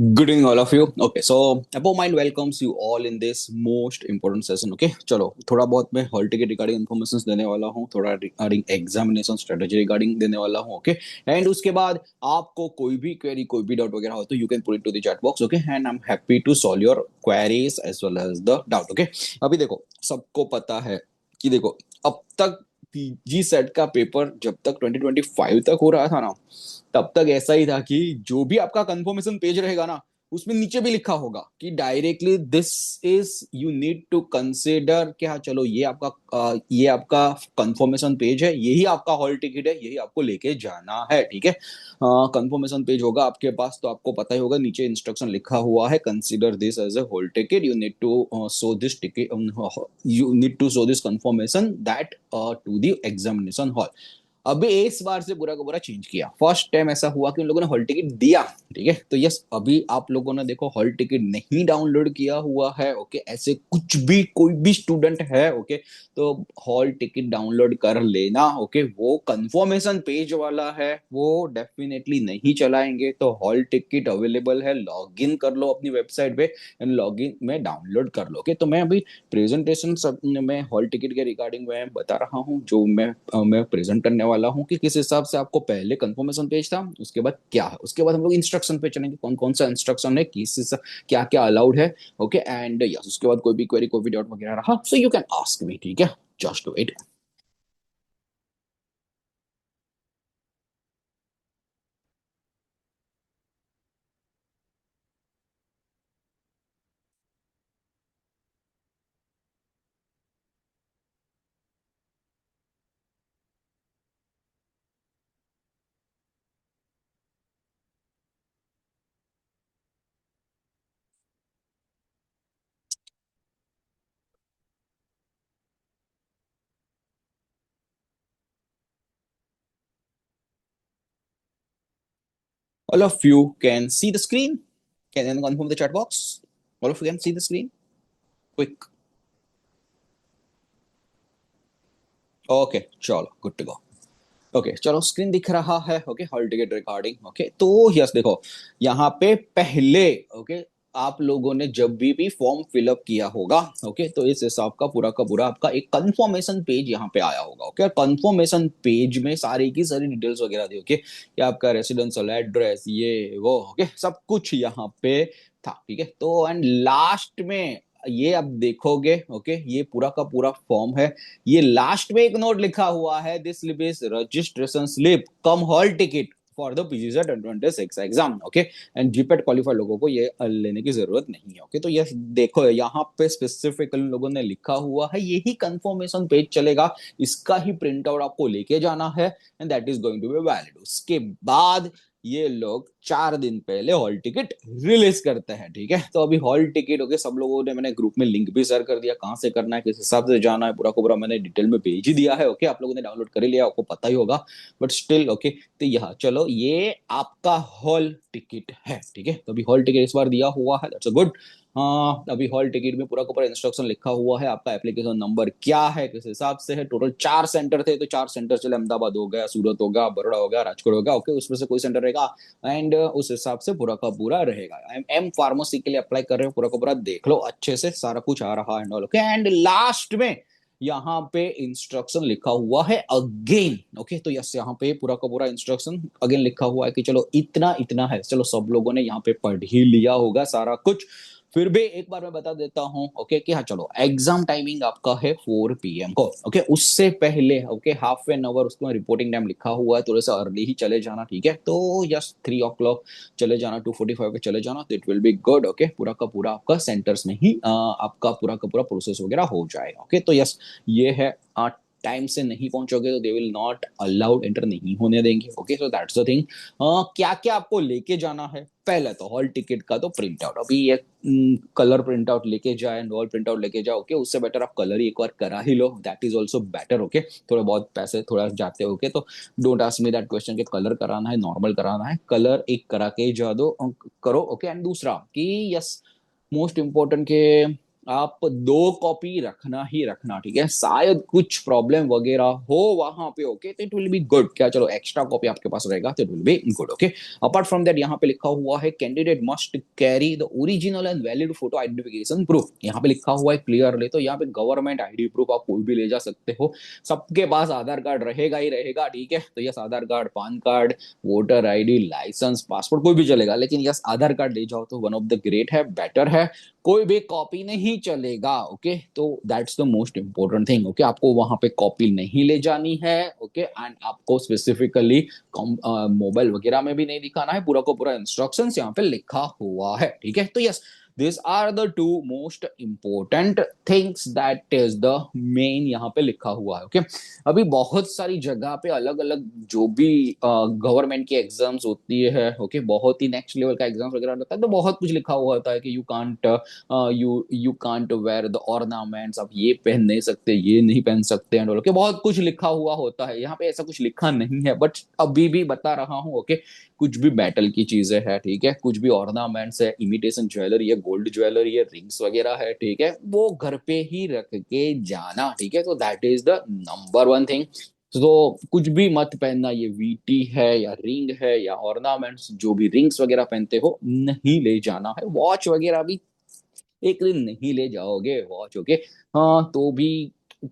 Good evening, all of you. Okay, so ApoMind welcomes you all in this most important session. Okay, चलो थोड़ा बहुत मैं hall ticket regarding information देने वाला हूँ, थोड़ा रिगार्डिंग एग्जामिनेशन स्ट्रेटेजी रिगार्डिंग देने वाला हूँ. ओके, एंड उसके बाद आपको कोई भी क्वेरी कोई भी डाउट वगैरह हो तो you can put it to the chat box. Okay, and I am happy to solve your queries as well as the doubt. Okay, अभी देखो सबको पता है कि देखो अब तक पीजी सेट का पेपर जब तक 2025 तक हो रहा था ना, तब तक ऐसा ही था कि जो भी आपका कंफर्मेशन पेज रहेगा ना, उसमें नीचे भी लिखा होगा कि directly this is you need to consider कि हाँ चलो ये आपका कंफर्मेशन पेज है, यही आपका हॉल टिकट है, यही आपको लेके जाना है. ठीक है, कंफर्मेशन पेज होगा आपके पास तो आपको पता ही होगा, नीचे इंस्ट्रक्शन लिखा हुआ है, consider this as a hall ticket, you need to show this ticket, you need to show this confirmation that to the examination hall. अभी इस बार से पूरा का पूरा चेंज किया. फर्स्ट टाइम ऐसा हुआ कि उन लोगों ने हॉल टिकट दिया. ठीक है, तो यस अभी आप लोगों ने देखो हॉल टिकट नहीं डाउनलोड किया हुआ है. ओके, ऐसे कुछ भी कोई भी स्टूडेंट है ओके, तो हॉल टिकट डाउनलोड कर लेना. ओके, वो कंफर्मेशन पेज वाला है, वो डेफिनेटली नहीं चलाएंगे. तो हॉल टिकट अवेलेबल है, लॉग इन कर लो अपनी वेबसाइट पे एंड लॉग इन में डाउनलोड कर लो. ओके, तो मैं अभी प्रेजेंटेशन सब में हॉल टिकट के रिगार्डिंग मैं बता रहा हूँ, जो मैं प्रेजेंट करने वाला हूँ कि किस हिसाब से आपको पहले कंफर्मेशन पेज था, उसके बाद क्या है, उसके बाद हम लोग इंस्ट्रक्शन पे चलेंगे, कौन कौन सा इंस्ट्रक्शन है, किस क्या क्या अलाउड है. ओके, एंड यस उसके बाद कोई भी क्वेरी कोई भी डाउट वगैरह रहा so you can ask me. ठीक है, just do it. All of you can see the screen. Can anyone confirm the chat box? All of you can see the screen. Quick. Okay, चलो good to go. Okay, चलो screen दिख रहा है. Okay, hall ticket recording. Okay, तो yes देखो यहाँ पे पहले ओके आप लोगों ने जब भी फॉर्म फिलअप किया होगा ओके, तो इस हिसाब का पूरा आपका एक कंफर्मेशन पेज यहाँ पे आया होगा. ओके, कंफर्मेशन पेज में सारी की सारी डिटेल्स वगैरह दी. ओके, कि आपका रेसिडेंशियल एड्रेस ये वो ओके सब कुछ यहाँ पे था. ठीक है, तो एंड लास्ट में ये आप देखोगे ओके, ये पूरा का पूरा फॉर्म है. ये लास्ट में एक नोट लिखा हुआ है, this slip is registration slip cum hall ticket for the PGZ 2026 exam. Okay, and GPAT qualified लोगों को ये लेने की जरूरत नहीं है. ओके, तो ये देखो यहाँ पे स्पेसिफिक लोगों ने लिखा हुआ है, यही कंफर्मेशन पेज चलेगा, इसका ही प्रिंट आउट आपको लेके जाना है and that is going to be valid. उसके बाद ये लोग 4 दिन पहले हॉल टिकट रिलीज करते हैं. ठीक है, तो अभी हॉल टिकट ओके सब लोगों ने, मैंने ग्रुप में लिंक भी शेयर कर दिया, कहाँ से करना है किस हिसाब से जाना है, पूरा को पूरा मैंने डिटेल में भेज ही दिया है. ओके, आप लोगों ने डाउनलोड कर ही लिया, आपको पता ही होगा, बट स्टिल ओके. तो यहाँ चलो ये आपका हॉल टिकट है. ठीक है, तो अभी हॉल टिकट इस बार दिया हुआ है, दैट्स अ गुड. हाँ, अभी हॉल टिकट में पूरा का पूरा इंस्ट्रक्शन लिखा हुआ है, आपका एप्लीकेशन नंबर क्या है, किस हिसाब से है. टोटल 4 सेंटर थे, तो 4 सेंटर चले, अहमदाबाद हो गया, सूरत हो गया, बड़ोड़ा हो गया, राजकोट हो गया. ओके, उसमें से कोई सेंटर रहेगा एंड उस हिसाब से पूरा का पूरा रहेगा. एम फार्मेसी के लिए अप्लाई कर रहे हो, पूरा का पूरा देख लो अच्छे से, सारा कुछ आ रहा है. ओके, एंड लास्ट में यहाँ पे इंस्ट्रक्शन लिखा हुआ है अगेन. ओके, तो यस यहाँ पे पूरा का पूरा इंस्ट्रक्शन अगेन लिखा हुआ है कि चलो इतना इतना है. चलो सब लोगों ने यहाँ पे पढ़ ही लिया होगा सारा कुछ, फिर भी एक बार मैं बता देता हूँ ओके कि हाँ चलो एग्जाम टाइमिंग आपका है 4 PM को. ओके, उससे पहले ओके हाफ एन आवर उसको रिपोर्टिंग टाइम लिखा हुआ है, थोड़ा सा अर्ली ही चले जाना. ठीक है, तो यस 3 o'clock चले जाना, 2:45 पे चले जाना, तो it will be good. Okay, पूरा का पूरा आपका सेंटर्स में ही आपका पूरा का पूरा प्रोसेस वगैरह हो जाएगा. ओके, तो यस ये है टाइम से नहीं पहुंचोगे तो they will not allowed, enter नहीं होने देंगे. Okay, so that's the thing. क्या क्या आपको लेके जाना है, पहले तो हॉल टिकट का तो प्रिंट आउट, अभी ये कलर प्रिंट आउट लेके जाए, वॉल प्रिंट आउट लेके जाओ. ओके, उससे बेटर आप कलर ही एक बार करा ही लो, that is also better. Okay, थोड़ा बहुत पैसे थोड़ा जाते हो. ओके, तो don't ask me that question कि कलर कराना है नॉर्मल कराना है, कलर एक करा के ही जा दो, करो. ओके, एंड दूसरा कि यस मोस्ट इम्पोर्टेंट के आप 2 कॉपी रखना ही रखना, ठीक है। शायद कुछ प्रॉब्लम वगैरह हो वहां पे, ओके, तो इट विल बी गुड, क्या चलो एक्स्ट्रा कॉपी आपके पास रहेगा तो it will be good, okay. Apart from that यहाँ पे लिखा हुआ है candidate must carry the original and valid photo identification proof. यहाँ पे लिखा हुआ है क्लियरली, तो यहाँ पे गवर्नमेंट आईडी प्रूफ आप कोई भी ले जा सकते हो। सबके पास आधार कार्ड रहेगा ही रहेगा, ठीक है। तो yes, Aadhaar card, PAN card, voter ID, licence, passport कोई भी चलेगा, लेकिन यस आधार कार्ड ले जाओ तो वन ऑफ द ग्रेट है, बेटर है। कोई भी कॉपी नहीं चलेगा, ओके। तो that's the most important thing, okay. आपको वहां पे कॉपी नहीं ले जानी है, ओके। एंड आपको स्पेसिफिकली मोबाइल वगैरह में भी नहीं दिखाना है, पूरा को पूरा इंस्ट्रक्शंस यहाँ पे लिखा हुआ है, ठीक है। तो yes, this are the 2 most important things that is the main यहाँ पे लिखा हुआ है, ओके। अभी बहुत सारी जगह पे अलग अलग जो भी गवर्नमेंट की एग्जाम्स होती है, ओके, बहुत ही नेक्स्ट लेवल का एग्जाम्स वगैरह होता है, तो बहुत कुछ लिखा हुआ होता है कि you can't where the ornaments, आप ये पहन नहीं सकते, ये नहीं पहन सकते एंड ओके, बहुत कुछ लिखा हुआ होता है। यहाँ पे ऐसा कुछ लिखा नहीं है, बट अभी भी बता रहा हूँ, ओके। कुछ भी मेटल की चीजें है, ठीक है, कुछ भी ऑर्नामेंट्स है, इमिटेशन ज्वेलरी है, गोल्ड ज्वेलरी है, रिंग्स वगैरह है, ठीक है, वो घर पे ही रख के जाना, ठीक है। तो that is the number 1 thing. तो कुछ भी मत पहनना, ये वीटी है या रिंग है या ऑर्नामेंट्स, जो भी रिंग्स वगैरह पहनते हो नहीं ले जाना है। वॉच वगैरह भी एक दिन नहीं ले जाओगे वॉच, ओके। हाँ, तो भी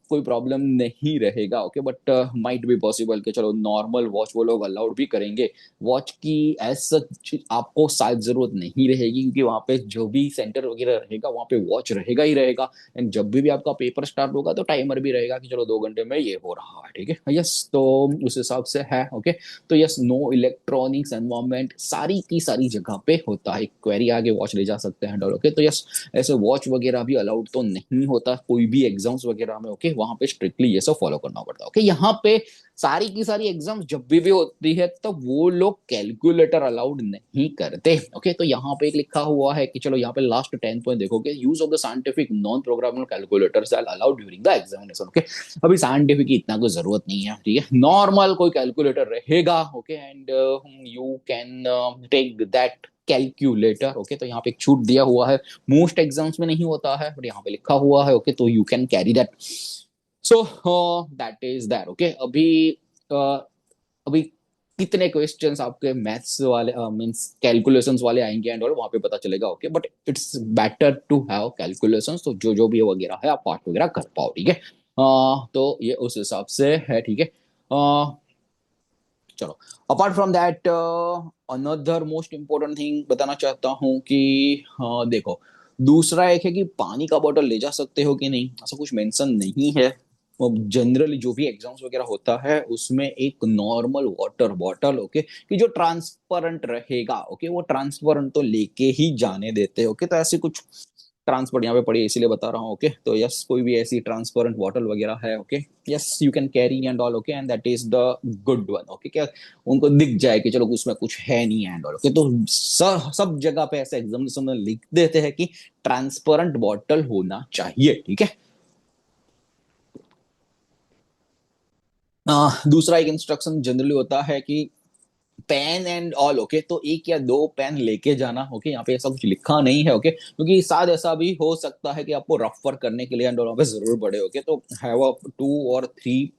कोई प्रॉब्लम नहीं रहेगा, okay. But might be possible कि चलो नॉर्मल वॉच वो लोग अलाउड भी करेंगे। वॉच की एज सच आपको शायद जरूरत नहीं रहेगी, क्योंकि वहां पे जो भी सेंटर वगैरह रहेगा वहां पे वॉच रहेगा ही रहेगा। एंड जब भी आपका पेपर स्टार्ट होगा तो टाइमर भी रहेगा कि चलो 2 घंटे में ये हो रहा है, ठीक है। यस, तो उस हिसाब से है, ओके। तो यस, नो इलेक्ट्रॉनिक्स एनवायरमेंट सारी की सारी जगह पे होता है। क्वेरी आगे वॉच ले जा सकते हैं, ओके। तो यस, ऐसे वॉच वगैरह भी अलाउड तो नहीं होता कोई भी एग्जाम्स वगैरह में, ओके। वहां पे स्ट्रिक्टली ये सब फॉलो करना पड़ता है, ओके। यहाँ पे सारी की सारी एग्जाम्स जब भी होती है तब वो लोग कैलकुलेटर अलाउड नहीं करते, ओके। तो यहाँ पे एक लिखा हुआ है कि चलो यहाँ पे लास्ट 10 पॉइंट देखोगे, use of the scientific non programmable calculators are allowed during the examination, okay. अभी साइंटिफिक की इतना कोई जरूरत नहीं है, ठीक है। नॉर्मल कोई कैलकुलेटर रहेगा, okay. And you can take that calculator, okay. तो यहाँ पे एक छूट दिया हुआ है, मोस्ट एग्जाम्स में नहीं होता है, बट यहाँ पे लिखा हुआ है, ओके। तो you can carry that. So that is that, okay. अभी कितने क्वेश्चंस आपके मैथ्स वाले मींस कैलकुलेशंस वाले आएंगे एंड ऑल, वहां पे पता चलेगा, okay. But it's better to have calculations, तो जो जो भी वगैरह है आप पार्ट वगैरह कर पाओ, ठीक है। तो ये उस हिसाब से है, ठीक है। चलो, apart from that another most important thing बताना चाहता हूँ कि देखो, दूसरा एक है कि पानी का बोतल ले जा सकते हो कि नहीं, ऐसा कुछ मेंशन नहीं है। जनरली जो भी एग्जाम्स वगैरह होता है उसमें एक नॉर्मल वाटर बॉटल, ओके, कि जो ट्रांसपेरेंट रहेगा, ओके, वो ट्रांसपेरेंट तो लेके ही जाने देते हैं, ओके। तो ऐसे कुछ ट्रांसपोर्ट यहाँ पे पड़ी है इसीलिए बता रहा हूँ, ओके। तो यस, कोई भी ऐसी ट्रांसपेरेंट बॉटल वगैरह है, okay, yes, you can carry and all, okay. And that is the good one, okay. क्या उनको दिख जाए कि चलो उसमें कुछ है नहीं एंड ऑल, ओके। तो सब जगह पे ऐसे एग्जामिनेशन में लिख देते हैं कि ट्रांसपेरेंट बॉटल होना चाहिए, ठीक है। दूसरा एक इंस्ट्रक्शन जनरली होता है कि पेन एंड ऑल, ओके। तो एक या दो पेन लेके जाना, ओके। यहाँ पे ऐसा कुछ लिखा नहीं है, ओके, क्योंकि शायद ऐसा भी हो सकता है कि आपको रफ वर्क करने के लिए एंड ऑल पे जरूर पड़े, ओके। तो हैव अ 2 और 3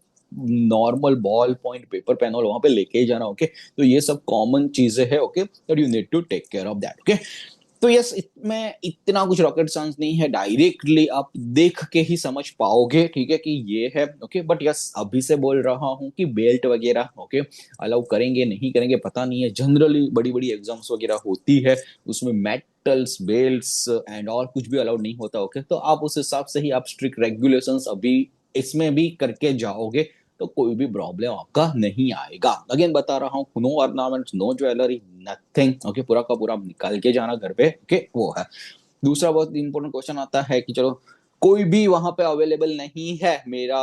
normal ball point paper pen और वहां पे लेके ही जाना, ओके। तो ये सब कॉमन चीजें हैं, okay, that you need to take care of that, okay. तो यस, इसमें इतना कुछ रॉकेट साइंस नहीं है, डायरेक्टली आप देख के ही समझ पाओगे, ठीक है, कि ये है, ओके। बट यस, अभी से बोल रहा हूँ कि बेल्ट वगैरह, ओके, अलाउ करेंगे नहीं करेंगे पता नहीं है। जनरली बड़ी बड़ी एग्जाम्स वगैरह होती है, उसमें मेटल्स, बेल्ट्स एंड और कुछ भी अलाउड नहीं होता, ओके। तो आप उस हिसाब से ही आप स्ट्रिक्ट रेगुलेशंस अभी इसमें भी करके जाओगे तो कोई भी प्रॉब्लम आपका नहीं आएगा। अगेन बता रहा हूँ, no ornaments, no jewellery, nothing, okay. पूरा का पूरा निकाल के जाना घर पे, ओके, वो है। दूसरा बहुत इंपॉर्टेंट क्वेश्चन आता है कि चलो कोई भी वहां पे अवेलेबल नहीं है मेरा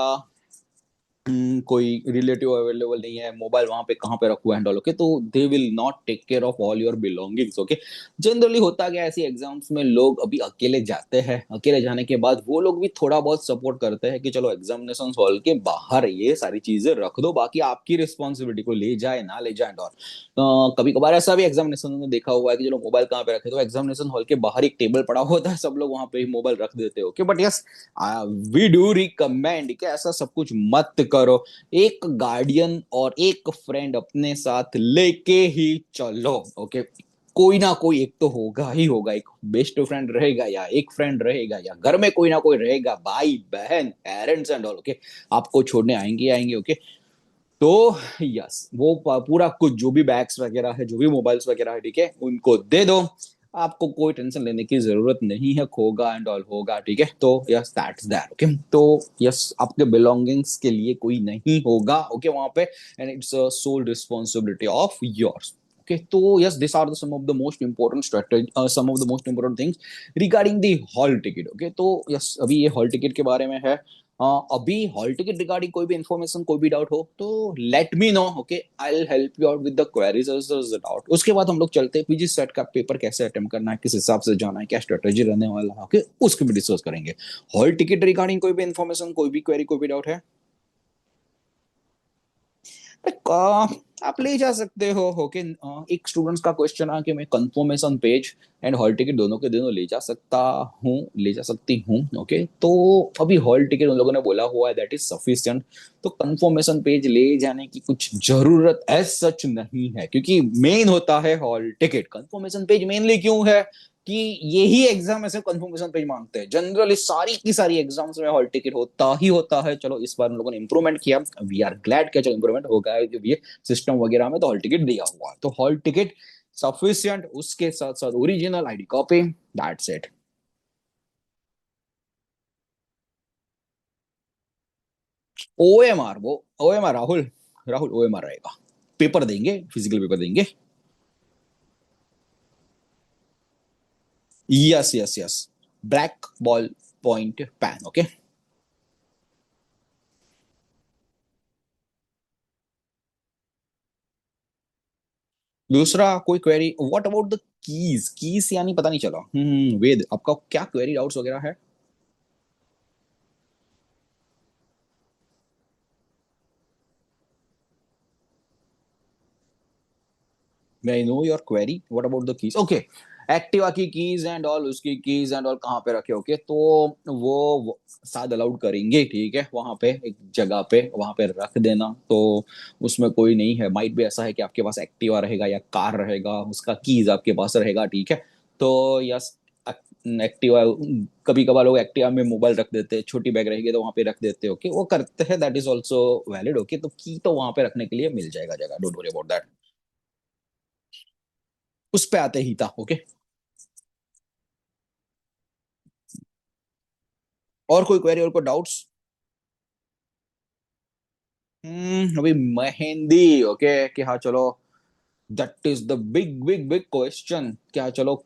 कोई रिलेटिव अवेलेबल नहीं है, मोबाइल वहां पे कहाँ पे रखा है एंड ऑल, ओके, तो they will not take care of all your belongings, okay. Generally होता क्या है ऐसी एग्जाम्स में, लोग अभी अकेले जाते हैं, अकेले जाने के बाद वो लोग भी थोड़ा बहुत सपोर्ट करते हैं कि चलो एग्जामिनेशन हॉल के बाहर ये सारी चीजें रख दो, बाकी आपकी रिस्पॉन्सिबिलिटी, को ले जाए ना ले जाए और कभी कभार ऐसा भी एग्जामिनेशन में देखा हुआ है कि चलो मोबाइल कहाँ पे रखे, तो एग्जामिनेशन हॉल के बाहर एक टेबल पड़ा होता है, सब लोग वहां पे ही मोबाइल रख देते हो, okay, but yes we do recommend कि ऐसा सब कुछ मत करो। एक गार्डियन और एक फ्रेंड अपने साथ लेके ही चलो, ओके। कोई ना कोई एक तो होगा ही होगा, एक बेस्ट फ्रेंड रहेगा या एक फ्रेंड रहेगा या घर में कोई ना कोई रहेगा, भाई बहन पेरेंट्स एंड ऑल, ओके, आपको छोड़ने आएंगे आएंगे, ओके। तो यस वो पूरा कुछ जो भी बैग्स वगैरह है, जो भी मोबाइल्स वगैरह है, ठीक है, उनको दे दो। आपको कोई टेंशन लेने की जरूरत नहीं है, खोगा एंड ऑल होगा, ठीक है, तो यस दैट्स दैट, ओके। तो यस आपके बिलोंगिंग्स के लिए कोई नहीं होगा, ओके, वहां पे, and it's a sole responsibility of yours, okay. तो yes this are the some of the most important strategy, some of the most important things regarding the hall ticket, okay. तो yes अभी ये hall ticket के बारे में है। अभी hall ticket regarding कोई भी इन्फॉर्मेशन, कोई भी डाउट हो तो let me know, okay, I will help you out with the queries doubt. उसके बाद हम लोग चलते हैं पीजी सेट का पेपर कैसे अटेम्प्ट करना है, किस हिसाब से जाना है, क्या स्ट्रेटेजी रहने वाला है, ओके, उसको भी डिस्कस करेंगे। हॉल टिकट रिगार्डिंग कोई भी इन्फॉर्मेशन, कोई भी क्वेरी, कोई भी डाउट है, आप ले जा सकते हो, ओके। एक स्टूडेंट्स का क्वेश्चन आ कि मैं confirmation page and hall ticket दोनों के दोनों ले जा सकता हूँ, ले जा सकती हूँ, ओके। तो अभी हॉल टिकट उन लोगों ने बोला हुआ है दैट इज सफिशिएंट, तो कंफर्मेशन पेज ले जाने की कुछ जरूरत एज सच नहीं है, क्योंकि मेन होता है hall ticket. Confirmation page mainly क्यों है कि यही एग्जाम ऐसे कंफर्मेशन पेज मांगते हैं, जनरली सारी की सारी एग्जाम्स में हॉल टिकट होता ही होता है। चलो इस बार उन लोगों ने इंप्रूवमेंट किया, वी आर ग्लैड कि चलो इंप्रूवमेंट हो गया है, जो भी सिस्टम वगैरह में, तो हॉल टिकट दिया हुआ है, तो हॉल टिकट सफिशियंट, उसके साथ साथ original ID copy, that's it. OMR, वो ओएमआर राहुल, राहुल ओएमआर रहेगा, पेपर देंगे, फिजिकल पेपर देंगे। Yes yes yes, black ball point pan, okay. दूसरा कोई query, what about the keys, keys यानी पता नहीं चला, वेद आपका क्या क्वेरी डाउट्स वगैरह है? May I know your query, what about the keys, okay. Activa की कीज एंड ऑल, उसकी कीज एंड ऑल कहाँ पे रखे, ओके, तो वो शायद अलाउड करेंगे, ठीक है, वहां पे एक जगह पे वहां पे रख देना, तो उसमें कोई नहीं है। माइट भी ऐसा है कि आपके पास एक्टिवा रहेगा या कार रहेगा, उसका कीज आपके पास रहेगा, ठीक है, तो यस एक्टिवा, कभी कभार लोग एक्टिवा में मोबाइल रख देते हैं, छोटी बैग रहेगी तो वहां पे रख देते हैं, ओके, वो करते हैं, that is also valid, okay. तो की तो वहां पे रखने के लिए मिल जाएगा जगह, डोंट वरी अबाउट दैट। उस पे आते ही था, ओके। और कोई क्वेरी और कोई डाउट्स? अभी मेहंदी, ओके, कि हाँ चलो, that is the big big big question, क्या चलो,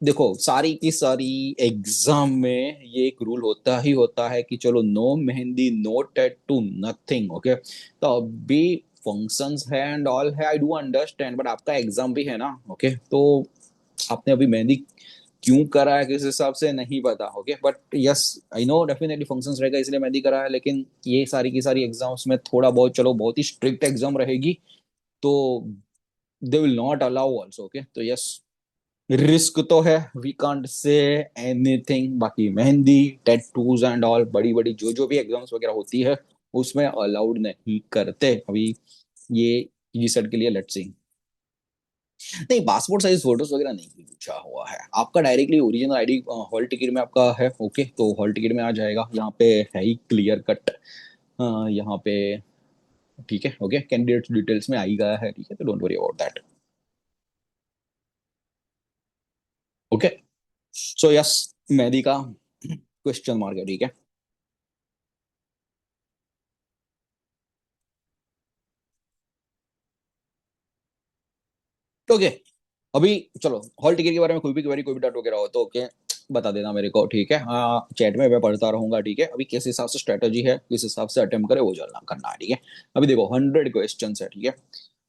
देखो सारी की सारी एग्जाम में ये एक रूल होता ही होता है कि चलो no mehndi, no tattoo, nothing, okay. तो अभी फंक्शंस है एंड ऑल है, आई डू अंडरस्टैंड, बट आपका एग्जाम भी है ना, ओके। तो आपने अभी मेहंदी क्यों करा है, किस हिसाब से नहीं पता, okay, but yes I know definitely functions रहेगा इसलिए मेहंदी करा है, लेकिन ये सारी की सारी एग्जाम्स में थोड़ा बहुत, चलो बहुत ही स्ट्रिक्ट एग्जाम रहेगी, तो they will not allow also, okay. तो यस रिस्क तो है, वी कांट से एनीथिंग, बाकी मेहंदी, टैटूज एंड ऑल बड़ी बड़ी जो जो भी एग्जाम्स वगैरह होती है उसमें अलाउड नहीं करते अभी, ये जी सेट के लिए, लेट्स सी। नहीं, पासपोर्ट साइज फोटोज वगैरह नहीं पूछा हुआ है, आपका directly original ID hall ticket में आपका है, ओके, तो हॉल टिकट में आ जाएगा, यहाँ पे है ही क्लियर कट, यहाँ पे, ठीक है, ओके, कैंडिडेट डिटेल्स में आ ही गया है, ठीक है, तो don't worry about that, okay. So yes, mehndi का क्वेश्चन मार्क है, ठीक है, ओके। अभी चलो हॉल टिकट के बारे में कोई भी क्वेरी, कोई भी डाउट वगैरह हो तो ओके, बता देना मेरे को, ठीक है? हाँ, चैट में मैं पढ़ता रहूंगा, ठीक है? अभी किस हिसाब से स्ट्रेटेजी है, किस हिसाब से अटेम्प्ट करे, वो जानना करना है, ठीक है? अभी देखो 100 क्वेश्चन है, ठीक है?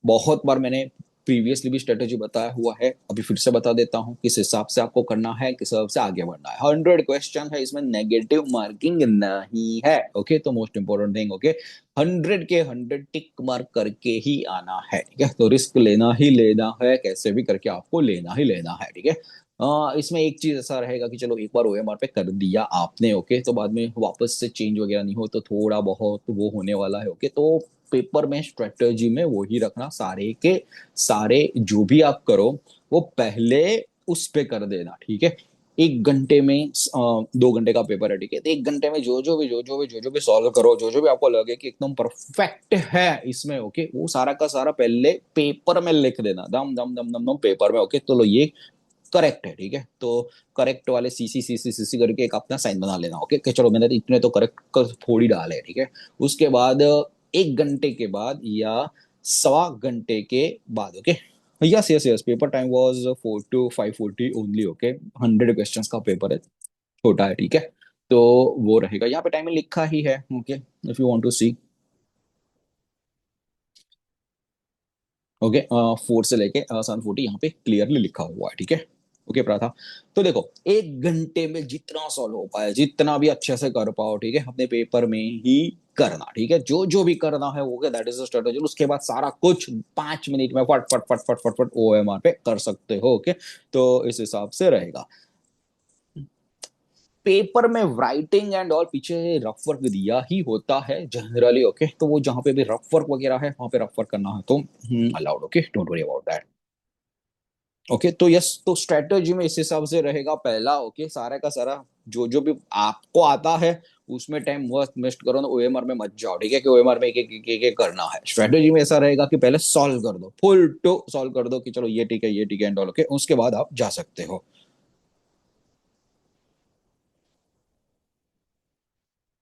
बहुत बार मैंने प्रीवियसली भी स्ट्रेटेजी बताया हुआ है, अभी फिर से बता देता हूँ किस हिसाब से आपको करना है, किस हिसाब से आगे बढ़ना है। 100 क्वेश्चन है, इसमें नेगेटिव मार्किंग नहीं है, ओके? तो मोस्ट इंपोर्टेंट थिंग, ओके, 100 के 100 टिक मार्क करके ही आना है, ठीक है? तो रिस्क लेना ही लेना है, कैसे भी करके आपको लेना ही लेना है, ठीक है? इसमें एक चीज ऐसा रहेगा कि चलो एक बार ओएमआर पे कर दिया आपने, ओके, तो बाद में वापस से चेंज वगैरह नहीं हो, तो थोड़ा बहुत वो होने वाला है, ओके? तो पेपर में स्ट्रेटेजी में वो ही रखना, सारे के सारे जो भी आप करो वो पहले उस पे कर देना, ठीक है? 1 घंटे में 2 घंटे का पेपर है, ठीक है? तो 1 घंटे में जो जो भी सॉल्व करो, जो जो भी आपको लगे कि एकदम परफेक्ट है इसमें, ओके, वो सारा का सारा पहले पेपर में लिख देना, दम दम दम दम दम पेपर में, ओके? तो लो ये करेक्ट है, ठीक है? तो करेक्ट वाले सीसी सीसी सीसी करके एक अपना साइन बना लेना, ओके? कि चलो मैंने तो इतने तो करेक्ट कर थोड़ी डाले, ठीक है? उसके बाद 1 घंटे के बाद या 1.25 घंटे के बाद, okay, yes yes yes, paper time was 4 to 5:40 only, okay? 100 questions का पेपर है, छोटा है, ठीक है? तो वो रहेगा, यहाँ पे टाइमिंग लिखा ही है, okay? If you want to see, okay, 4 से लेके 7:40 यहाँ पे क्लियरली लिखा हुआ है, ठीक है? ओके प्राथा, तो देखो 1 घंटे में जितना सॉल्व हो पाए, जितना भी अच्छे से कर पाओ, ठीक है, अपने पेपर में ही करना, ठीक है? जो जो भी करना है वो, दैट इज द स्ट्रेटेजी। उसके बाद सारा कुछ 5 मिनट में फट फट फट फट फट फट ओएमआर पे कर सकते हो, ओके? तो इस हिसाब से रहेगा। पेपर में राइटिंग एंड ऑल पीछे रफ वर्क दिया ही होता है जनरली, ओके? तो वो जहां पे भी रफ वर्क वगैरह है वहां पे रफ वर्क करना है तो allowed, okay? Don't worry about that, okay? तो यस, तो स्ट्रेटेजी में इस हिसाब से रहेगा, पहला, ओके, सारा का सारा जो जो भी आपको आता है उसमें टाइम मस्त वेस्ट करो ना, ओएमआर में मत जाओ, ठीक है? कि ओएमआर में एक करना है। स्ट्रेटेजी में ऐसा रहेगा कि पहले सॉल्व कर दो, फुल टू सॉल्व कर दो कि चलो ये ठीक है, ये ठीक है एंड ऑल, ओके? उसके बाद आप जा सकते हो।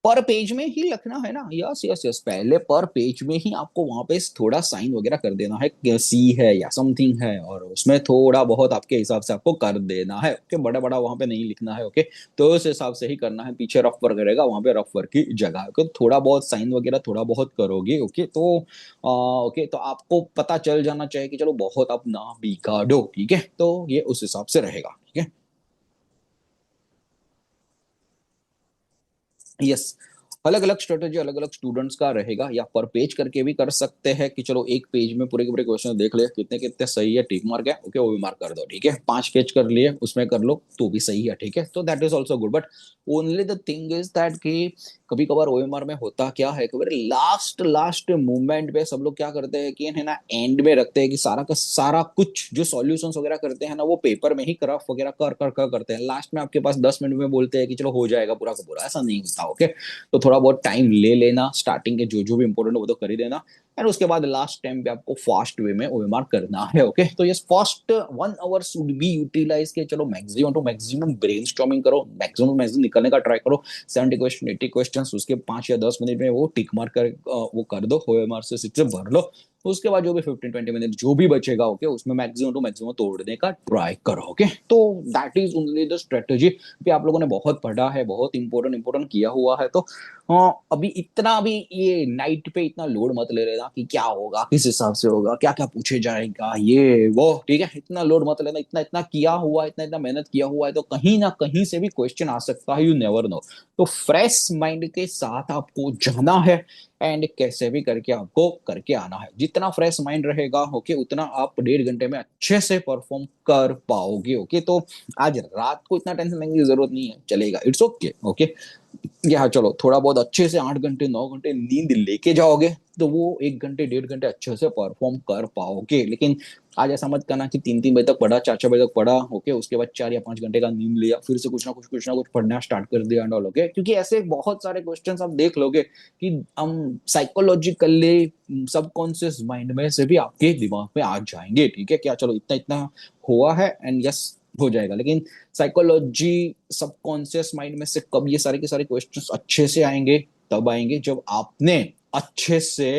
पर पेज में ही लिखना है ना, यस यस यस, पहले पर पेज में ही आपको वहां पे थोड़ा साइन वगैरह कर देना है कि सी है या समथिंग है, और उसमें थोड़ा बहुत आपके हिसाब से आपको कर देना है, ओके? बड़ा बड़ा वहां पे नहीं लिखना है, ओके? तो उस हिसाब से ही करना है, पीछे रफ वर्क रहेगा वहां पे रफ वर्क की जगह, ओके? थोड़ा बहुत साइन वगैरह थोड़ा बहुत करोगे, ओके? तो ओके, तो आपको पता चल जाना चाहिए कि चलो बहुत आप ना बिगाड़ो, ठीक है? तो ये उस हिसाब से रहेगा, ठीक है? यस, अलग अलग स्ट्रेटेजी अलग अलग स्टूडेंट्स का रहेगा, या पर पेज करके भी कर सकते हैं कि चलो एक पेज में पूरे के पूरे क्वेश्चन देख ले, कितने कितने सही है, टिक मार्क है, ओके, वो भी मार्क कर दो, ठीक है? 5 पेज कर लिए उसमें कर लो तो भी सही है, ठीक है? तो that is also good, but only the thing is that कि कभी कभार ओएमआर में होता क्या है कि लास्ट लास्ट मोमेंट पे सब लोग क्या करते हैं कि है ना, एंड में रखते हैं कि सारा का सारा कुछ जो सॉल्यूशंस वगैरह करते हैं ना, वो पेपर में ही क्रफ वगैरह कर कर कर करते हैं, लास्ट में आपके पास 10 मिनट में बोलते हैं कि चलो हो जाएगा पूरा का पूरा, ऐसा नहीं होता, ओके? तो थोड़ा बहुत टाइम ले लेना, स्टार्टिंग के जो जो भी इंपॉर्टेंट है वो तो कर ही देना, एंड उसके बाद लास्ट टाइम पे आपको फास्ट वे में ओएमआर करना है, ओके? तो ये first 1 hour should be utilize के चलो maximum to maximum brainstorming करो, मैक्सिमम मैक्सिमम निकलने का ट्राई करो, 70 क्वेश्चन 80 क्वेश्चन, उसके 5 या 10 मिनट में वो टिक मार कर वो कर दो, ओएमआर से सीट से भर लो। उसके बाद जो भी 15-20 मिनट जो भी बचेगा, ओके, उसमें मैक्सिमम टू मैक्सिमम तोड़ने का ट्राई करो, ओके? तो that is only the strategy. भी आप लोगों ने बहुत पढ़ा है, बहुत इंपॉर्टेंट इंपॉर्टेंट किया हुआ है, तो हाँ, अभी इतना भी ये नाइट पे इतना लोड मत ले लेना कि क्या होगा, किस हिसाब से होगा, क्या क्या पूछे जाएगा, ये वो, ठीक है? इतना लोड मत लेना, इतना इतना किया हुआ है, इतना इतना मेहनत किया हुआ है, तो कहीं ना कहीं से भी क्वेश्चन आ सकता है, यू नेवर नो। तो फ्रेश माइंड के साथ आपको जाना है, एंड कैसे भी करके आपको करके आना है। जितना फ्रेश माइंड रहेगा, ओके, उतना आप 1.5 घंटे में अच्छे से परफॉर्म कर पाओगे, ओके? तो आज रात को इतना टेंशन लेने की जरूरत नहीं है, चलेगा, इट्स ओके, ओके? या चलो थोड़ा बहुत अच्छे से 8 घंटे 9 घंटे नींद लेके जाओगे तो वो 1 घंटे 1.5 घंटे अच्छे से परफॉर्म कर पाओगे। लेकिन आज ऐसा मत करना कि 3-3 बजे तक पढ़ा, 4-4 बजे तक पढ़ा, ओके, उसके बाद 4 या 5 घंटे का नींद लिया, फिर से कुछ ना कुछ पढ़ना स्टार्ट कर दिया एंड ऑल, ओके? क्योंकि ऐसे बहुत सारे क्वेश्चंस आप देख लोगे कि हम साइकोलॉजिकली सबकॉन्शियस माइंड में से भी आपके दिमाग में आ जाएंगे, ठीक है? क्या चलो इतना इतना हुआ है एंड यस हो जाएगा, लेकिन साइकोलॉजी सबकॉन्शियस माइंड में से कब ये सारे के सारे क्वेश्चंस अच्छे से आएंगे, तब आएंगे जब आपने अच्छे से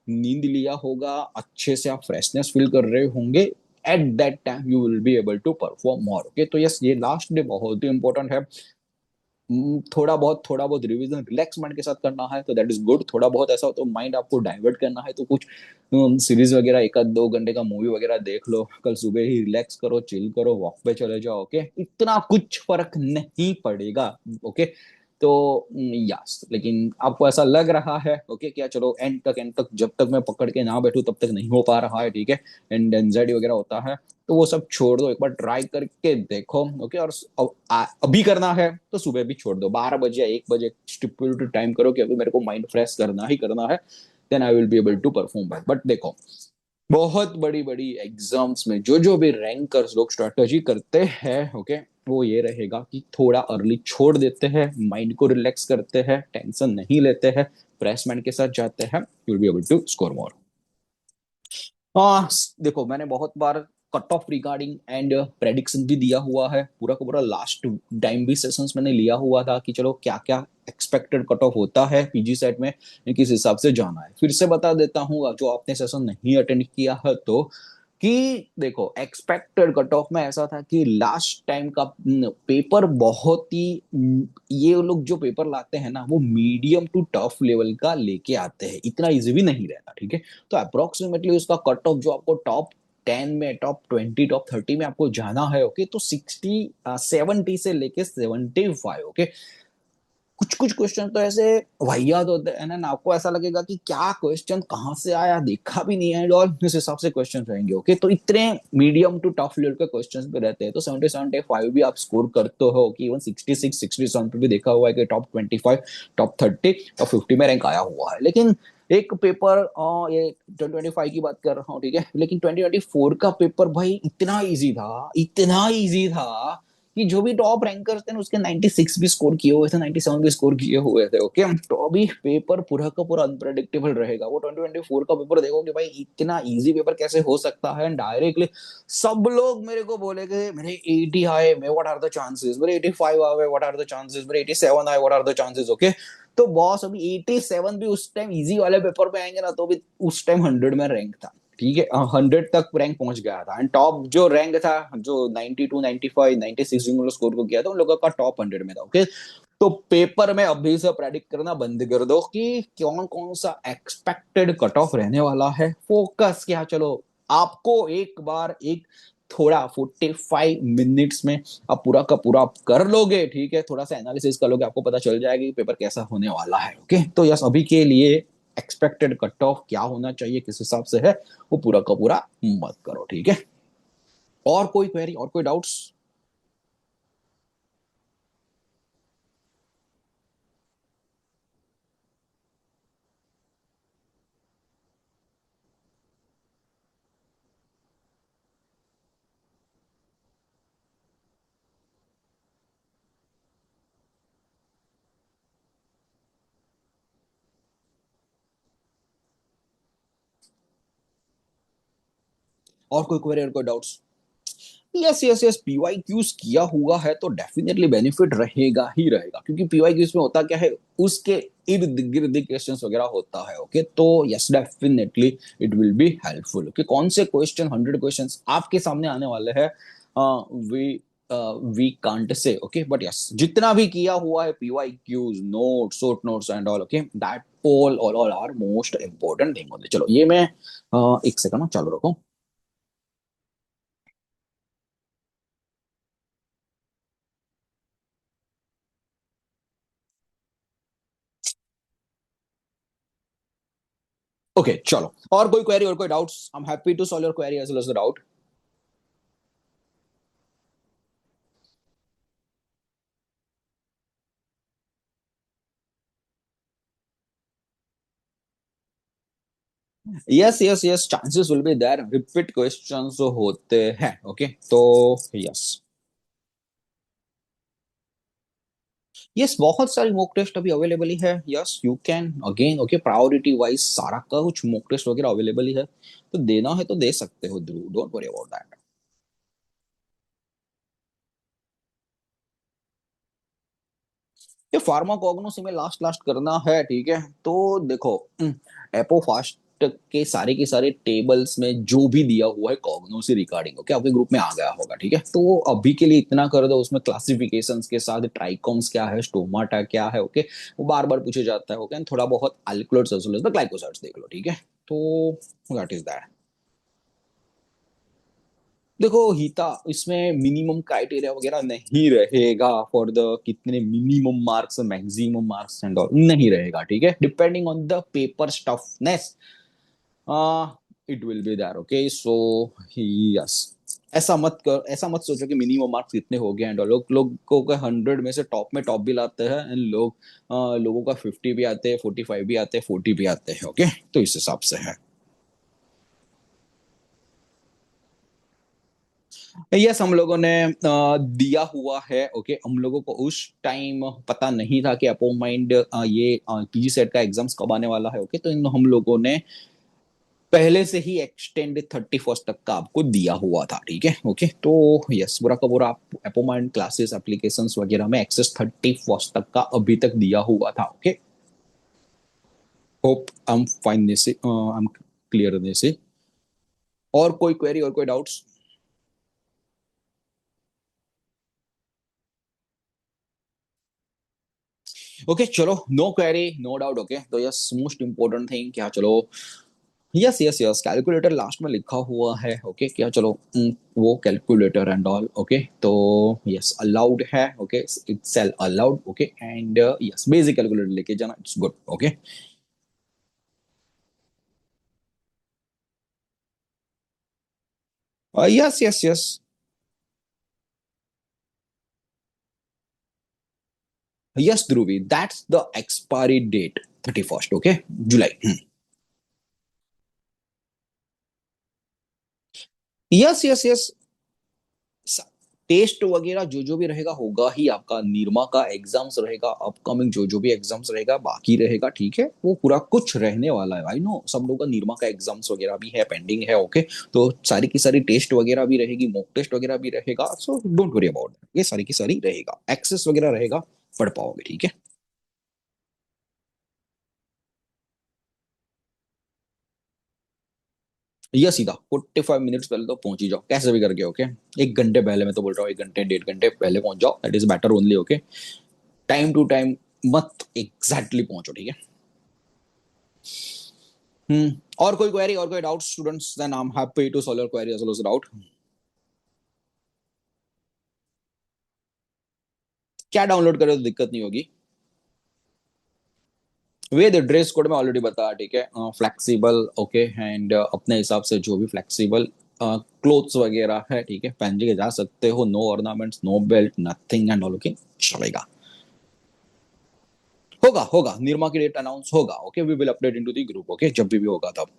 नींद लिया होगा, अच्छे से आप फ्रेशनेस फील कर रहे होंगे, at that time you will be able to perform more. Okay, तो यस ये लास्ट डे बहुत ही इंपॉर्टेंट है। थोड़ा बहुत रिवीजन रिलैक्स माइंड के साथ करना है तो दैट इज गुड। थोड़ा बहुत ऐसा हो तो माइंड आपको डाइवर्ट करना है तो कुछ सीरीज वगैरह 1 आध 2 घंटे का मूवी वगैरह देख लो, कल सुबह ही रिलैक्स करो, चिल करो, वॉक पे चले जाओ। ओके, इतना कुछ फर्क नहीं पड़ेगा। ओके, तो यस, लेकिन आपको ऐसा लग रहा है ओके क्या चलो एंड तक जब तक मैं पकड़ के ना बैठूं तब तक नहीं हो पा रहा है, ठीक है, एंड एंजाइटी वगैरह होता है, तो वो सब छोड़ दो, एक बार ट्राई करके देखो। ओके, और अभी करना है तो सुबह भी छोड़ दो, 12 बजे या 1 बजे स्टिपुलेटेड टाइम करो कि अभी मेरे को माइंड फ्रेश करना ही करना है, then I will be able to perform back. But देखो, बहुत बड़ी बड़ी एग्जाम्स में जो जो भी रैंकर्स लोग स्ट्रेटेजी करते हैं ओके, वो ये रहेगा कि थोड़ा अर्ली छोड़ देते हैं, माइंड को रिलैक्स करते हैं, टेंशन नहीं लेते हैं, फ्रेश माइंड के साथ जाते हैं, you will be able to score more. हाँ, देखो मैंने बहुत बार cut off regarding and prediction भी दिया हुआ है, पूरा का पूरा लास्ट टाइम भी सेशंस मैंने लिया हुआ था कि चलो क्या क्या एक्सपेक्टेड कट ऑफ होता है पीजी सेट में, किस हिसाब से जाना है। फिर से बता देता हूँ जो आपने सेशन नहीं अटेंड किया है तो, कि देखो एक्सपेक्टेड कट ऑफ में ऐसा था कि लास्ट टाइम का पेपर बहुत ही ये लोग जो पेपर लाते हैं ना वो मीडियम टू टफ लेवल का लेके आते हैं, इतना इजी भी नहीं रहता, ठीक है। तो अप्रोक्सीमेटली उसका कट ऑफ जो आपको टॉप 10 में, टॉप 20, टॉप 30 में आपको जाना है ओके, तो 70 से लेके 75 ओके। कुछ कुछ क्वेश्चन तो ऐसे वाहियात होते हैं ना, आपको ऐसा लगेगा कि क्या क्वेश्चन कहाँ से आया, देखा भी नहीं है, और इस हिसाब से क्वेश्चन रहेंगे ओके। तो इतने मीडियम टू टफ लेवल के क्वेश्चन पे रहते हैं, तो 70 75 भी आप स्कोर करते हो कि इवन 66 67 पे भी देखा हुआ है कि टॉप 25, टॉप 30, टॉप 50 में रैंक आया हुआ है। लेकिन एक पेपर ये 2025 की बात कर रहा हूँ, ठीक है, लेकिन 2024 का पेपर भाई इतना इजी था, इतना इजी था कि जो भी टॉप रैंकर्स थे उसके 96 भी स्कोर किए हुए थे, 97 भी स्कोर किए हुए थे ओके। तो अभी पेपर पूरा का पूरा अनप्रेडिक्टेबल रहेगा। वो 2024 का पेपर देखोगे भाई इतना इजी पेपर कैसे हो सकता है, डायरेक्टली सब लोग मेरे को बोलेगे मेरे 80 आए, मैं व्हाट आर द चांसेस, मेरे 85 आए, व्हाट आर द चांसेस, मेरे 87 आए, what are the chances okay. तो बॉस अभी 87 भी उस टाइम इजी वाले पेपर पे आएंगे ना तो भी उस टाइम 100 में रैंक था, ठीक है, 100 तक रैंक पहुंच गया था। एंड टॉप जो रैंक था जो 92 95 96 जिन लोग स्कोर को किया था उन लोगों का टॉप 100 में था ओके। तो पेपर में अभी से प्रेडिक्ट करना बंद कर दो कि कौन कौन सा एक्सपेक्टेड कट ऑफ रहने वाला है, फोकस क्या, चलो आपको एक बार एक थोड़ा 45 मिनट्स में आप पूरा का पूरा आप कर लोगे, ठीक है, थोड़ा सा एनालिसिस कर लोगे, आपको पता चल जाएगा कि पेपर कैसा होने वाला है ओके। तो यस, अभी के लिए एक्सपेक्टेड कट ऑफ क्या होना चाहिए, किस हिसाब से है, वो पूरा का पूरा मत करो, ठीक है। और कोई क्वेरी और कोई डाउट्स? और कोई क्वेरी और कोई doubts? Yes yes yes, PYQs किया हुआ है तो डेफिनेटली बेनिफिट रहेगा ही रहेगा, क्योंकि पीवाई क्यूज में होता क्या है, उसके इर्द गिर्द क्वेश्चंस वगैरह होता है ओके। तो yes definitely it will be helpful okay. कौन से क्वेश्चन 100 क्वेश्चंस आपके सामने आने वाले हैं we we can't say okay, but yes जितना भी किया हुआ है PYQs notes, short notes and all okay, that all are most important thing होते। चलो ये मैं एक सेकंड ना चालू रखो। ओके चलो, और कोई क्वेरी और कोई doubts? I am happy to solve your query as well as the doubt. Yes yes yes, chances will be there, repeat questions होते हैं ओके। तो यस यस, बहुत सारी मॉक टेस्ट अभी अवेलेबल ही है, yes you can again okay, priority wise सारा का कुछ मॉक टेस्ट वगैरह अवेलेबल ही है, तो देना है तो दे सकते हो, डोंट वरी अबाउट दैट। ये फार्माकोग्नोसी में लास्ट लास्ट करना है, ठीक है। तो देखो एपो फास्ट के सारे टेबल्स में जो भी दिया हुआ है कॉग्नो से रिगार्डिंग, ओके, आपके ग्रुप में आ गया होगा, ठीक है। तो अभी के लिए इतना कर दो, उसमें क्लासिफिकेशंस के साथ ट्राइकोम्स क्या है, स्टोमाटा क्या है, ओके, वो बार बार पूछे जाता है, ओके, थोड़ा बहुत alkaloids as well as the glycosides देख लो, ठीक है। तो दैट इज दैट। देखो हिता, इसमें मिनिमम क्राइटेरिया वगैरह नहीं रहेगा फॉर द कितने minimum marks maximum marks and all नहीं रहेगा, ठीक है, depending on the paper toughness it will be there, okay. So yes, ऐसा मत सोचो कि मिनिमम मार्क्स इतने हो गए एंड लोगों के 100 में से टॉप भी लाते हैं एंड लोगों का 50 भी आते हैं, 45 भी आते हैं, 40 भी आते हैं, ओके। तो इस हिसाब से है। यस, हम लोगों ने दिया हुआ है, ओके। हम लोगों को उस टाइम पता नहीं था कि अपो माइंड ये पीजी सेट का एग्जाम्स कब आने वाला है, ओके। तो हम लोगों ने पहले से ही एक्सटेंड 31 तक का आपको दिया हुआ था, ठीक है, ओके। तो यस, पूरा का पूरा आप अपो माइंड क्लासेस एप्लीकेशंस वगैरह में एक्सेस 31 तक का अभी तक दिया हुआ था, okay. Hope I am fine this, I am clear this. और कोई क्वेरी और कोई डाउट्स? ओके, चलो, no query no doubt, okay. तो यस, मोस्ट इंपॉर्टेंट थिंग क्या, चलो, yes yes yes, calculator last में लिखा हुआ है, ओके, क्या, चलो, वो कैलकुलेटर एंड ऑल, ओके। तो यस, अलाउड है, okay, it's cell allowed, okay, and yes, basic calculator लेके जाना, it's good, okay. Yes yes yes yes Dhruvi, that's the expiry date, 31st, okay, July. Yes yes yes, test वगैरह जो भी रहेगा होगा ही, आपका निरमा का एग्जाम्स रहेगा, अपकमिंग जो भी एग्जाम्स रहेगा बाकी रहेगा, ठीक है, वो पूरा कुछ रहने वाला है, आई नो सब लोगों का निरमा का एग्जाम्स वगैरह भी है, पेंडिंग है, ओके। तो सारी की सारी टेस्ट वगैरह भी रहेगी, मॉक टेस्ट वगैरह भी रहेगा, so don't worry about that, ये सारी की सारी रहेगा, एक्सेस वगैरह रहेगा, पढ़ पाओगे, ठीक है। या सीधा 45 मिनट्स पहले तो पहुंच ही जाओ, कैसे भी करके, ओके। 1 घंटे पहले, मैं तो बोल रहा हूँ 1 घंटे 1.5 घंटे पहले पहुंच जाओ, that is better only, okay. Time to time मत एग्जैक्टली पहुंचो, ठीक है। और कोई क्वेरी और कोई doubt students, then I am happy to solve your query as well as doubt. क्या डाउनलोड करो तो दिक्कत नहीं होगी। वे द ड्रेस कोड में ऑलरेडी बताया, ठीक है, फ्लेक्सिबल, ओके, एंड अपने हिसाब से जो भी फ्लेक्सिबल क्लोथ्स वगैरह है, ठीक है, पहन के जा सकते हो, no ornaments, no belt, nothing and all, okay, चलेगा। होगा होगा, निर्मा की डेट अनाउंस होगा, okay, we will update into the group, okay, जब भी होगा तब।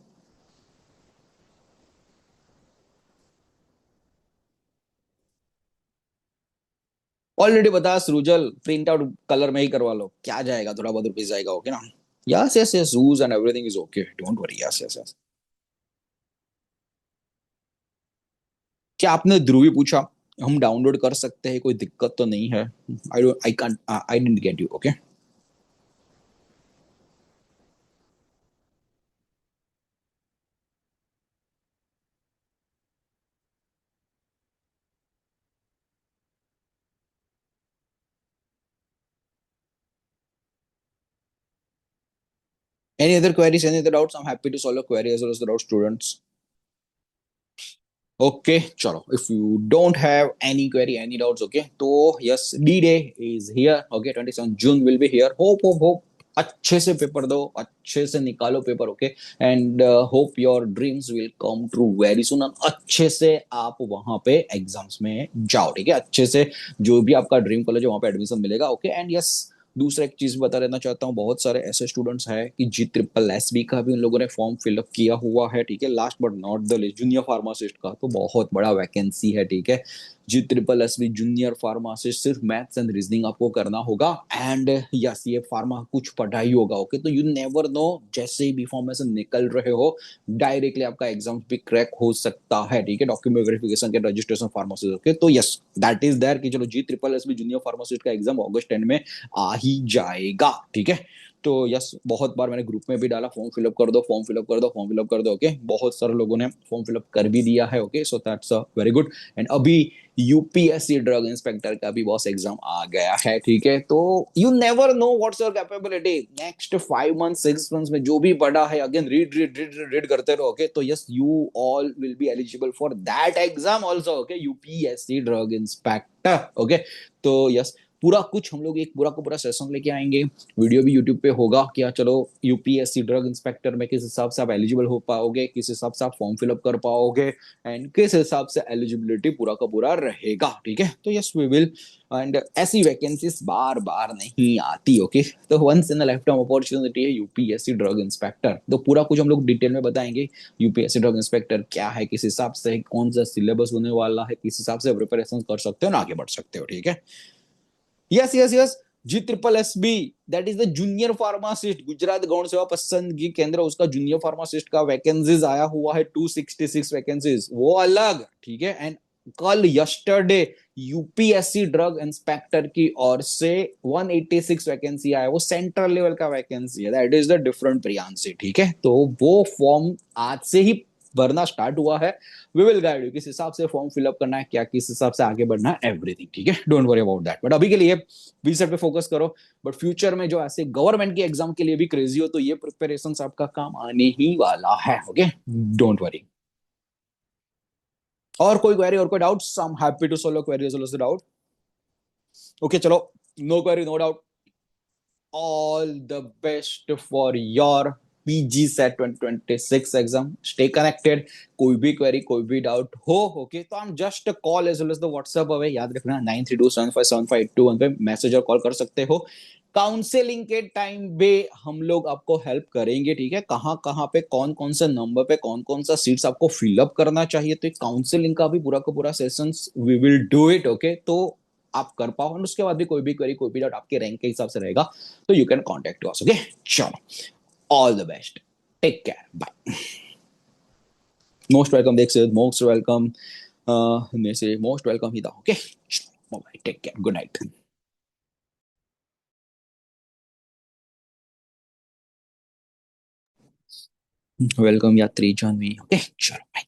ऑलरेडी बताया सृजल, प्रिंट आउट कलर में ही करवा लो, क्या जाएगा, थोड़ा बहुत रुपीस जाएगा, ओके ना। Yes yes yes, ROUGE and everything is okay, don't worry, yes yes yes. क्या आपने ध्रुवी पूछा, हम डाउनलोड कर सकते हैं, कोई दिक्कत तो नहीं है? I can't, I didn't get you, okay. Any other queries, any other doubts? I'm happy to solve your query as well as the doubt, students. Okay, chalo. If you don't have any query, any doubts, okay. So yes, D-Day is here. Okay, 27 June will be here. Hope. अच्छे से paper दो, अच्छे से निकालो paper, okay, and hope your dreams will come true very soon, अच्छे से आप वहां पे एग्जाम्स में जाओ, ठीक है, अच्छे से जो भी आपका ड्रीम कॉलेज है वहां पे एडमिशन मिलेगा, ओके। एंड यस, दूसरा एक चीज बता देना चाहता हूँ, बहुत सारे ऐसे स्टूडेंट्स हैं कि G SSS का भी उन लोगों ने फॉर्म फिलअप किया हुआ है, ठीक है, last but not the list, junior pharmacist का तो बहुत बड़ा वैकेंसी है, ठीक है। G SSS जूनियर फार्मासिस्ट, सिर्फ मैथ्स एंड रीजनिंग आपको करना होगा, एंड यस, ये फार्मा कुछ पढ़ाई होगा, ओके। तो यू नेवर नो, जैसे ही बी फॉर्म में से निकल रहे हो, डायरेक्टली आपका एग्जाम भी क्रैक हो सकता है, ठीक है, डॉक्यूमेंट वेरिफिकेशन के रजिस्ट्रेशन फार्मासिस्ट, ओके। तो यस, दैट इज देयर कि चलो G SSS जूनियर फार्मासिस्ट का एग्जाम अगस्त 10 में आ ही जाएगा, ठीक है। तो यस, बहुत बार मैंने ग्रुप में भी डाला, फॉर्म फिलअप कर दो, फॉर्म फिलअप कर दो, फॉर्म फिलअप कर दो। ओके, बहुत सारे लोगों ने फॉर्म फिलअप कर भी दिया है। Okay, so that's very good. And अभी यूपीएससी ड्रग इंस्पेक्टर का भी बॉस एग्जाम आ गया है, ठीक है। तो you never know what's your capability, next 5 month 6 months में जो भी पढ़ा है, again read read read read करते रहो। ओके, तो yes, you all will be eligible for that exam also. Okay, UPSC drug inspector. Okay, तो यस, पूरा कुछ हम लोग एक पूरा का पूरा सेशन लेके आएंगे। वीडियो भी यूट्यूब पे होगा क्या, चलो यूपीएससी ड्रग इंस्पेक्टर में किस हिसाब से आप एलिजिबल हो पाओगे, किस हिसाब से आप फॉर्म फिलअप कर पाओगे, एंड किस हिसाब से एलिजिबिलिटी पूरा का पूरा रहेगा, ठीक है। तो यस वी विल, एंड ऐसी वैकेंसीज बार बार नहीं आती। ओके, तो once in life time opportunity है यूपीएससी ड्रग इंस्पेक्टर। तो पूरा कुछ हम लोग डिटेल में बताएंगे, यूपीएससी ड्रग इंस्पेक्टर क्या है, किस हिसाब से कौन सा सिलेबस होने वाला है, किस हिसाब से प्रिपरेशन कर सकते हो ना आगे बढ़ सकते हो, ठीक है। Yes yes yes, G triple S B, that is the junior pharmacist, Gujarat Gaun Seva पसंदगी केंद्र, उसका जूनियर फार्मासिस्ट का वैकेंसीज आया हुआ है 266 वैकेंसीज, वो अलग, ठीक है। एंड कल यस्टरडे यूपीएससी ड्रग इंस्पेक्टर की ओर से 186 वैकेंसी आया, वो सेंट्रल लेवल का वैकेंसी है, that is the different Priyanshi, ठीक है। तो वो फॉर्म आज से ही भरना स्टार्ट हुआ है। वी विल गाइड यू किस हिसाब से फॉर्म फिलअप करना है, क्या किस हिसाब से आगे बढ़ना है, एवरीथिंग, ठीक है। Don't worry about that, but अभी के लिए बी सेट पे फोकस करो। बट फ्यूचर में जो ऐसे गवर्नमेंट के एग्जाम के लिए भी क्रेजी हो, तो ये प्रिपरेशन आपका काम आने ही वाला है। Okay, don't worry. और कोई क्वेरी और कोई doubt, I am happy to solve query doubt. Okay चलो, no query no doubt, all the best for your PG CET 2026 exam, stay connected. कोई भी क्वेरी कोई भी डाउट हो, ओके, तो हम just call as well as the WhatsApp away, याद रखना 9327575281 पे मैसेज और कॉल कर सकते हो। काउंसलिंग के टाइम पे हम लोग आपको हेल्प करेंगे, ठीक है। कहाँ कहाँ पे कौन कौन सा नंबर पे कौन कौन सा सीट्स आपको फिलअप करना चाहिए, तो काउंसलिंग का भी पूरा का पूरा session we will do it, okay. तो आप कर पाओ, और उसके बाद भी कोई भी क्वेरी कोई भी डाउट आपके रैंक के हिसाब से रहेगा, तो you can contact us, okay. चलो, all the best, take care, bye. Most welcome, देख से मोस्ट वेलकम, ने से मोस्ट वेलकम ही था, okay. Bye, take care, good night. Welcome यात्री जॉन मी, ओके, चलो बाय।